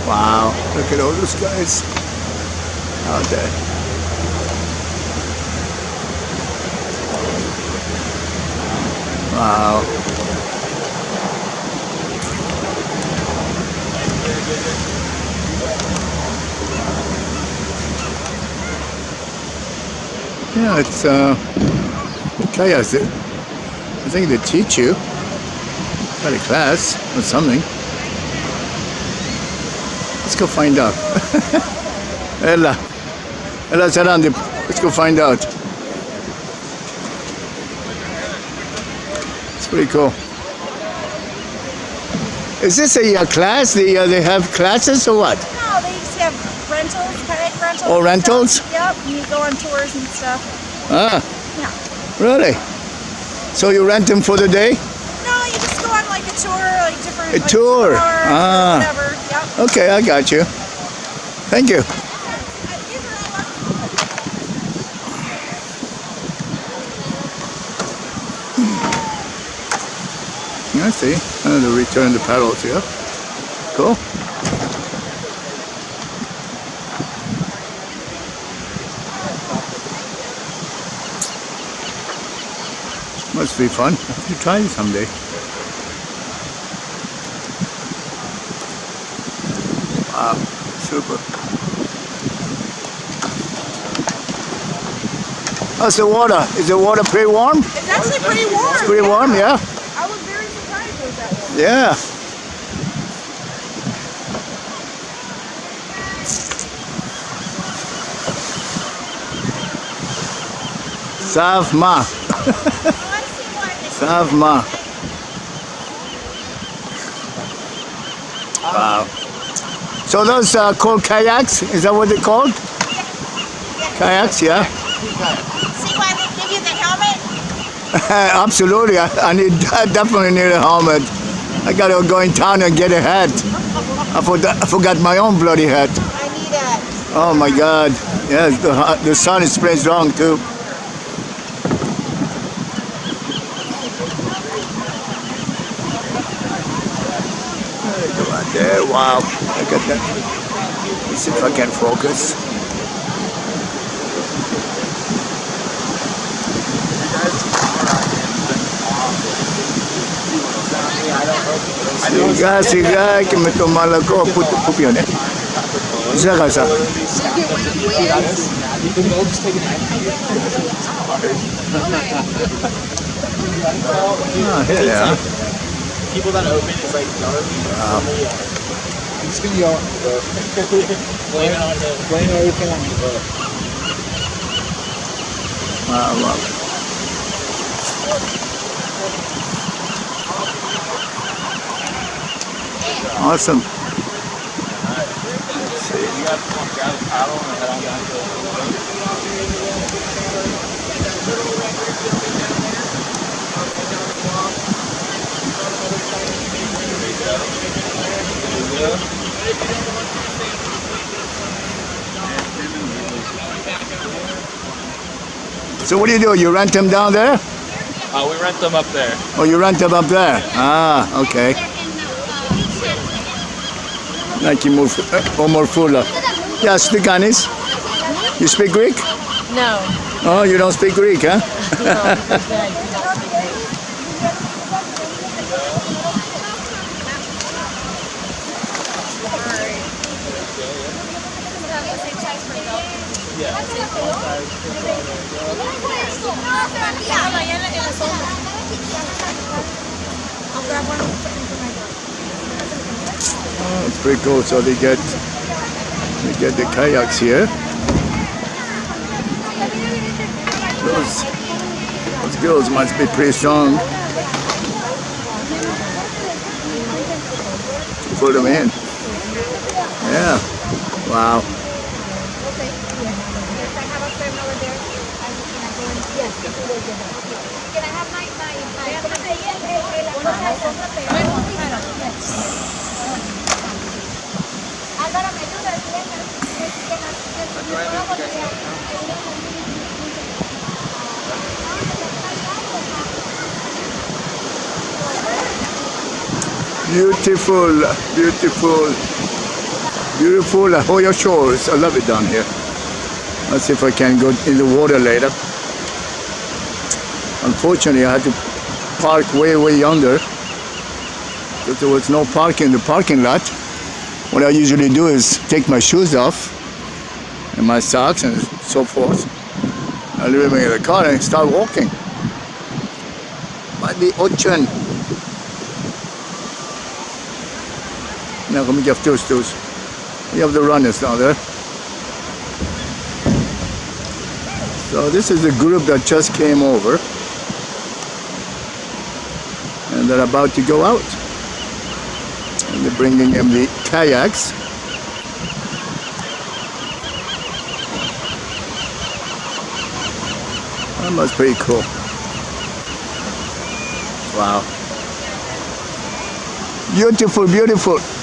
Wow, look at all those guys out there. Wow. Yeah, it's kayaks. I think they teach you at a class or something. Let's go find out. Ella, Sarandi, let's go find out. It's pretty cool. Is this a class? They have classes or what? No, they just have rentals, kayak rentals. Oh, rentals? Yep, and you go on tours and stuff. Ah, Yeah. really? So you rent them for the day? No, you just go on like a tour, like different. A like tour. Or whatever. Yep. Okay, I got you. Thank you. I see. And to return the paddles here. Cool. Must be fun. I have to try it someday. Wow, super. How's the water? Is the water pretty warm? It's actually pretty warm. It's pretty warm, yeah? I was very surprised with that one. Yeah. Savma. Savma. Wow. So those called kayaks? Is that what they're called? Kayaks, yeah. See why they give you the helmet? Absolutely. I definitely need a helmet. I gotta go in town and get a hat. I forgot my own bloody hat. I need that. Oh my God. Yeah, the sun is pretty strong too. Go out there. Wow. Look at that. Let's see if I can focus. Siga que me toma la copa pupione. Isa casa. Ah, here they are. People that open is like Wow. I'm just gonna go blame it on him. Blame everything on you. Wow. Awesome. Let's see. You guys want to grab a paddle and head on down to So what do? You rent them down there? we rent them up there. Oh, you rent them up there? Ah, okay. Like you move more fuller. Yeah, speak Spanish. You speak Greek? No. Oh, you don't speak Greek, huh? Oh, it's pretty cool. So they get the kayaks here. Those girls must be pretty strong to put them in. Yeah. Wow. Can I have my Beautiful, beautiful. Beautiful La Jolla Shores. I love it down here. Let's see if I can go in the water later. Unfortunately, I had to park way yonder because there was no parking in the parking lot. What I usually do is take my shoes off and my socks and so forth. I leave them in the car and start walking. By the ocean. Now come get those. You have the runners down there. So this is a group that just came over. And they're about to go out. And they're bringing them the kayaks. That must be pretty cool. Wow. Beautiful, beautiful.